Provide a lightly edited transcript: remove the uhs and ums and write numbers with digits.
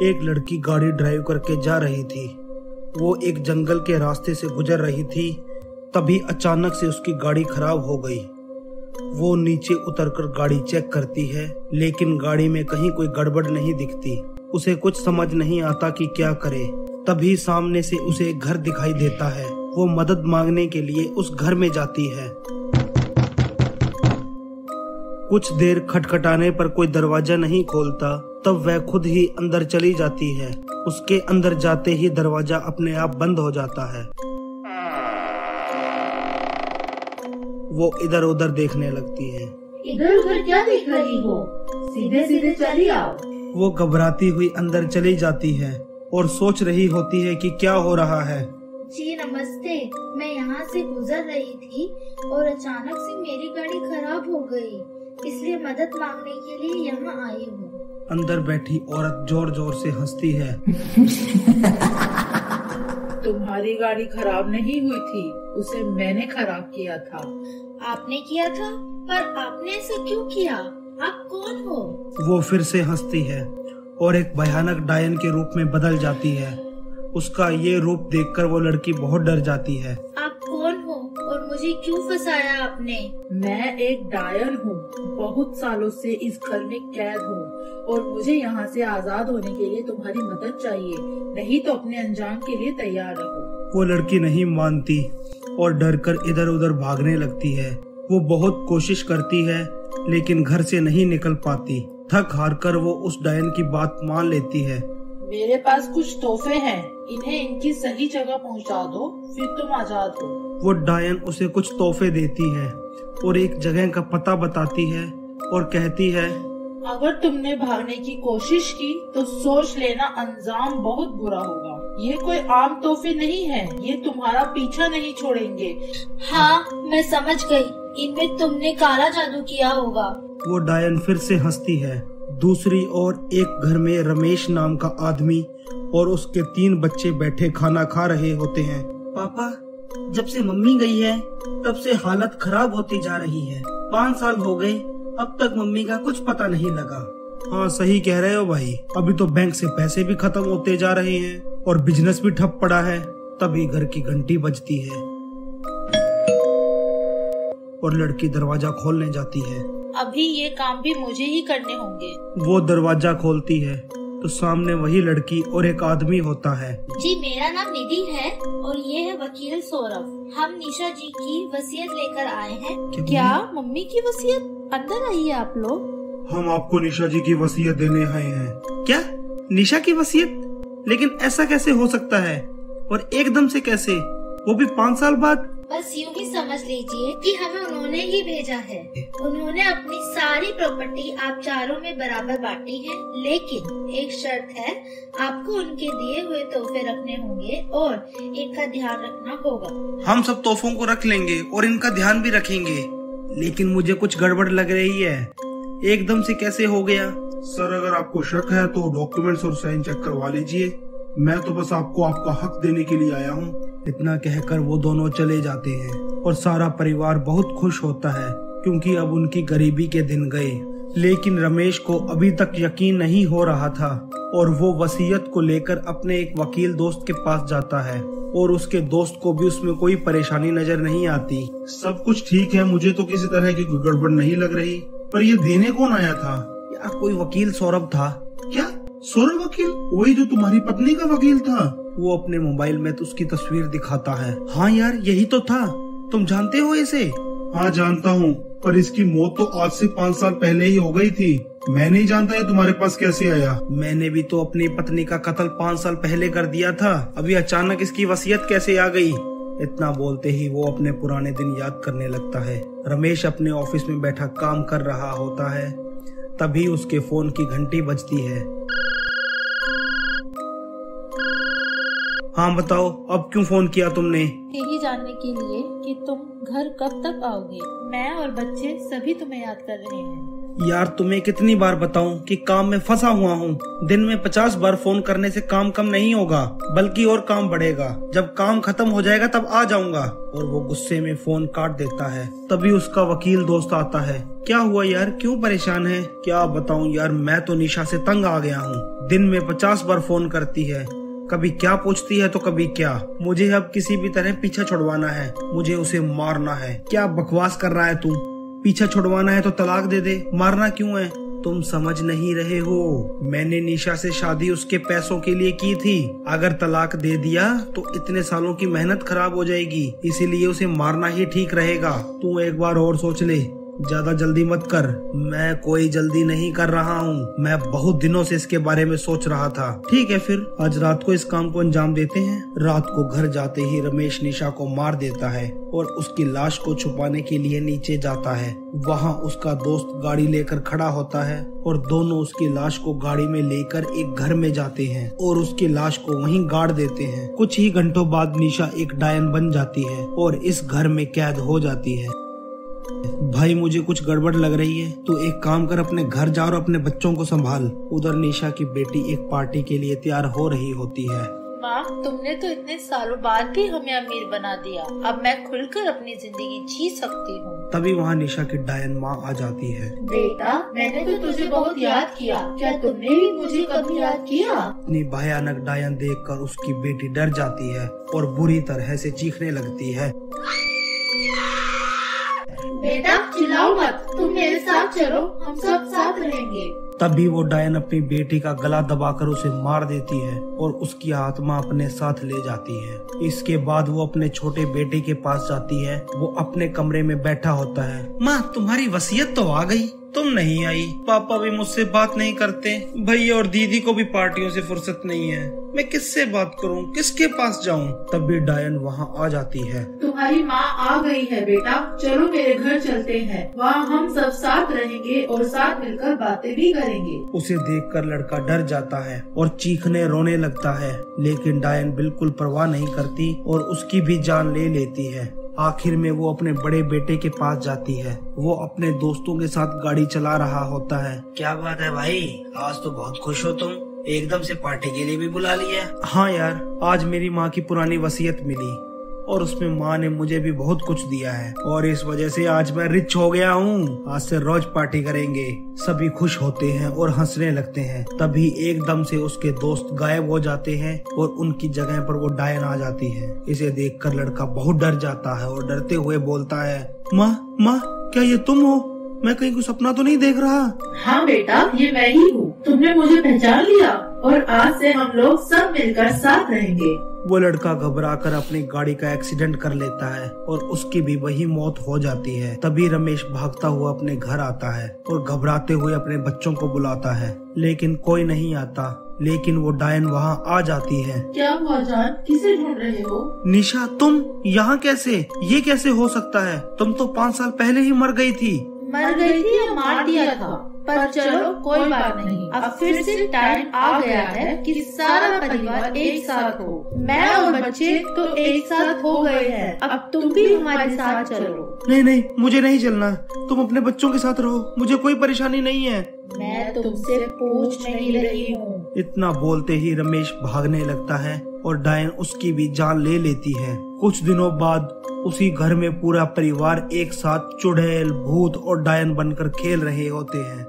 एक लड़की गाड़ी ड्राइव करके जा रही थी। वो एक जंगल के रास्ते से गुजर रही थी। तभी अचानक से उसकी गाड़ी खराब हो गई। वो नीचे उतरकर गाड़ी चेक करती है, लेकिन गाड़ी में कहीं कोई गड़बड़ नहीं दिखती। उसे कुछ समझ नहीं आता कि क्या करे। तभी सामने से उसे एक घर दिखाई देता है। वो मदद मांगने के लिए उस घर में जाती है। कुछ देर खटखटाने पर कोई दरवाजा नहीं खोलता, तब वह खुद ही अंदर चली जाती है। उसके अंदर जाते ही दरवाजा अपने आप बंद हो जाता है। वो इधर उधर देखने लगती है। इधर उधर क्या देख रही हो? सीधे सीधे चली आओ। वो घबराती हुई अंदर चली जाती है और सोच रही होती है कि क्या हो रहा है। जी नमस्ते, मैं यहाँ से गुजर रही थी और अचानक से मेरी गाड़ी खराब हो गई, इसलिए मदद मांगने के लिए यहाँ आई हूँ। अंदर बैठी औरत जोर जोर से हंसती है। तुम्हारी गाड़ी खराब नहीं हुई थी, उसे मैंने खराब किया था। आपने किया था? पर आपने ऐसा क्यों किया? आप कौन हो? वो फिर से हंसती है और एक भयानक डायन के रूप में बदल जाती है। उसका ये रूप देखकर वो लड़की बहुत डर जाती है। आप कौन हो और मुझे क्यों फंसाया आपने? मैं एक डायन हूँ, बहुत सालों से इस घर में कैद हूँ और मुझे यहाँ से आजाद होने के लिए तुम्हारी मदद चाहिए, नहीं तो अपने अंजाम के लिए तैयार रहो। वो लड़की नहीं मानती और डरकर इधर उधर भागने लगती है। वो बहुत कोशिश करती है लेकिन घर से नहीं निकल पाती। थक हार कर वो उस डायन की बात मान लेती है। मेरे पास कुछ तोहफे हैं, इन्हें इनकी सही जगह पहुंचा दो, फिर तुम आजाद हो। वो डायन उसे कुछ तोहफे देती है और एक जगह का पता बताती है और कहती है, अगर तुमने भागने की कोशिश की तो सोच लेना अंजाम बहुत बुरा होगा। ये कोई आम तोहफे नहीं है, ये तुम्हारा पीछा नहीं छोड़ेंगे। हाँ, मैं समझ गई, इनमें तुमने काला जादू किया होगा। वो डायन फिर से हंसती है। दूसरी ओर एक घर में रमेश नाम का आदमी और उसके 3 बच्चे बैठे खाना खा रहे होते हैं। पापा, जब से मम्मी गई है तब से हालत खराब होती जा रही है। 5 साल हो गए, अब तक मम्मी का कुछ पता नहीं लगा। हाँ, सही कह रहे हो भाई। अभी तो बैंक से पैसे भी खत्म होते जा रहे हैं और बिजनेस भी ठप पड़ा है। तभी घर की घंटी बजती है और लड़की दरवाजा खोलने जाती है। अभी ये काम भी मुझे ही करने होंगे। वो दरवाजा खोलती है तो सामने वही लड़की और एक आदमी होता है। जी, मेरा नाम निधि है और ये है वकील सौरभ। हम निशा जी की वसीयत लेकर आए हैं। क्या मम्मी की वसीयत? अंदर आइए आप लोग। हम आपको निशा जी की वसीयत देने आए हैं। क्या? निशा की वसीयत? लेकिन ऐसा कैसे हो सकता है और एकदम से कैसे, वो भी 5 साल बाद? बस यूं ही समझ लीजिए कि हमें उन्होंने ही भेजा है। उन्होंने अपनी सारी प्रॉपर्टी आप चारों में बराबर बांटी है, लेकिन एक शर्त है, आपको उनके दिए हुए तोहफे रखने होंगे और इनका ध्यान रखना होगा। हम सब तोहफों को रख लेंगे और इनका ध्यान भी रखेंगे, लेकिन मुझे कुछ गड़बड़ लग रही है। एकदम से कैसे हो गया? सर, अगर आपको शक है तो डॉक्यूमेंट्स और साइन चेक करवा लीजिए। मैं तो बस आपको आपका हक देने के लिए आया हूँ। इतना कहकर वो दोनों चले जाते हैं और सारा परिवार बहुत खुश होता है क्योंकि अब उनकी गरीबी के दिन गए। लेकिन रमेश को अभी तक यकीन नहीं हो रहा था और वो वसीयत को लेकर अपने एक वकील दोस्त के पास जाता है और उसके दोस्त को भी उसमें कोई परेशानी नजर नहीं आती। सब कुछ ठीक है, मुझे तो किसी तरह की कोई गड़बड़ नहीं लग रही। पर ये देने कौन आया था? यार, कोई वकील सौरभ था। क्या? सौरभ वकील? वही जो तुम्हारी पत्नी का वकील था? वो अपने मोबाइल में तो उसकी तस्वीर दिखाता है। हाँ यार, यही तो था। तुम जानते हो इसे? हाँ, जानता हूँ, पर इसकी मौत तो आज से 5 साल पहले ही हो गई थी। मैं नहीं जानता ये तुम्हारे पास कैसे आया। मैंने भी तो अपनी पत्नी का कत्ल 5 साल पहले कर दिया था। अभी अचानक इसकी वसीयत कैसे आ गई? इतना बोलते ही वो अपने पुराने दिन याद करने लगता है। रमेश अपने ऑफिस में बैठा काम कर रहा होता है। तभी उसके फोन की घंटी बजती है। हाँ बताओ, अब क्यों फोन किया तुमने? यही जानने के लिए कि तुम घर कब तक आओगे। मैं और बच्चे सभी तुम्हें याद कर रहे हैं। यार, तुम्हें कितनी बार बताऊं कि काम में फंसा हुआ हूँ। दिन में 50 बार फोन करने से काम कम नहीं होगा, बल्कि और काम बढ़ेगा। जब काम खत्म हो जाएगा तब आ जाऊंगा। और वो गुस्से में फोन काट देता है। तभी उसका वकील दोस्त आता है। क्या हुआ यार, क्यों परेशान है? क्या बताऊं यार, मैं तो निशा से तंग आ गया हूँ। दिन में 50 बार फोन करती है, कभी क्या पूछती है तो कभी क्या। मुझे अब किसी भी तरह पीछा छुड़वाना है, मुझे उसे मारना है। क्या बकवास कर रहा है तू? पीछा छुड़वाना है तो तलाक दे दे, मारना क्यों है? तुम समझ नहीं रहे हो, मैंने निशा से शादी उसके पैसों के लिए की थी। अगर तलाक दे दिया तो इतने सालों की मेहनत खराब हो जाएगी, इसीलिए उसे मारना ही ठीक रहेगा। तू एक बार और सोच ले, ज्यादा जल्दी मत कर। मैं कोई जल्दी नहीं कर रहा हूँ, मैं बहुत दिनों से इसके बारे में सोच रहा था। ठीक है फिर आज रात को इस काम को अंजाम देते हैं। रात को घर जाते ही रमेश निशा को मार देता है और उसकी लाश को छुपाने के लिए नीचे जाता है। वहाँ उसका दोस्त गाड़ी लेकर खड़ा होता है और दोनों उसकी लाश को गाड़ी में लेकर एक घर में जाते हैं और उसकी लाश को वहीं गाड़ देते हैं। कुछ ही घंटों बाद निशा एक डायन बन जाती है और इस घर में कैद हो जाती है। भाई मुझे कुछ गड़बड़ लग रही है, तू एक काम कर, अपने घर जा और अपने बच्चों को संभाल। उधर निशा की बेटी एक पार्टी के लिए तैयार हो रही होती है। माँ, तुमने तो इतने सालों बाद भी हमें अमीर बना दिया, अब मैं खुलकर अपनी जिंदगी जी सकती हूँ। तभी वहाँ निशा की डायन माँ आ जाती है। बेटा, मैंने तो तुझे बहुत याद किया, क्या तुमने भी मुझे कभी याद किया? अपनी भयानक डायन देखकर उसकी बेटी डर जाती है और बुरी तरह से चीखने लगती है। बेटा चिल्लाओ मत, तुम मेरे साथ चलो, हम सब साथ रहेंगे। तभी वो डायन अपनी बेटी का गला दबाकर उसे मार देती है और उसकी आत्मा अपने साथ ले जाती है। इसके बाद वो अपने छोटे बेटे के पास जाती है। वो अपने कमरे में बैठा होता है। माँ, तुम्हारी वसीयत तो आ गई, तुम नहीं आई। पापा भी मुझसे बात नहीं करते, भैया और दीदी को भी पार्टियों से फुर्सत नहीं है। मैं किससे बात करूं, किसके पास जाऊं? तभी डायन वहां आ जाती है। तुम्हारी माँ आ गई है बेटा, चलो मेरे घर चलते हैं, वहाँ हम सब साथ रहेंगे और साथ मिलकर बातें भी करेंगे। उसे देखकर लड़का डर जाता है और चीखने रोने लगता है, लेकिन डायन बिल्कुल परवाह नहीं करती और उसकी भी जान ले लेती है। आखिर में वो अपने बड़े बेटे के पास जाती है। वो अपने दोस्तों के साथ गाड़ी चला रहा होता है। क्या बात है भाई, आज तो बहुत खुश हो तुम, एकदम से पार्टी के लिए भी बुला लिया। हाँ यार, आज मेरी माँ की पुरानी वसीयत मिली और उसमें माँ ने मुझे भी बहुत कुछ दिया है और इस वजह से आज मैं रिच हो गया हूँ। आज से रोज पार्टी करेंगे। सभी खुश होते हैं और हंसने लगते हैं। तभी एकदम से उसके दोस्त गायब हो जाते हैं और उनकी जगह पर वो डायन आ जाती है। इसे देखकर लड़का बहुत डर जाता है और डरते हुए बोलता है, माँ माँ, क्या ये तुम हो? मैं कहीं कुछ सपना तो नहीं देख रहा? हाँ बेटा, ये मैं ही हूँ, तुमने मुझे पहचान लिया और आज से हम लोग सब मिलकर साथ रहेंगे। वो लड़का घबराकर अपनी गाड़ी का एक्सीडेंट कर लेता है और उसकी भी वही मौत हो जाती है। तभी रमेश भागता हुआ अपने घर आता है और घबराते हुए अपने बच्चों को बुलाता है, लेकिन कोई नहीं आता। लेकिन वो डायन वहाँ आ जाती है। क्या हुआ जान, किसे ढूंढ रहे हो? निशा, तुम यहाँ कैसे? ये कैसे हो सकता है? तुम तो 5 साल पहले ही मर गई थी। मर गई थी या मार दिया था, पर चलो कोई बात नहीं, अब फिर से टाइम आ गया है कि सारा परिवार एक साथ हो। मैं और बच्चे तो एक साथ हो गए हैं, अब तुम भी हमारे साथ चलो। नहीं नहीं, मुझे नहीं चलना, तुम अपने बच्चों के साथ रहो, मुझे कोई परेशानी नहीं है। मैं तुमसे पूछ नहीं रही हूँ। इतना बोलते ही रमेश भागने लगता है और डायन उसकी भी जान ले लेती है। कुछ दिनों बाद उसी घर में पूरा परिवार एक साथ चुड़ैल, भूत और डायन बनकर खेल रहे होते हैं।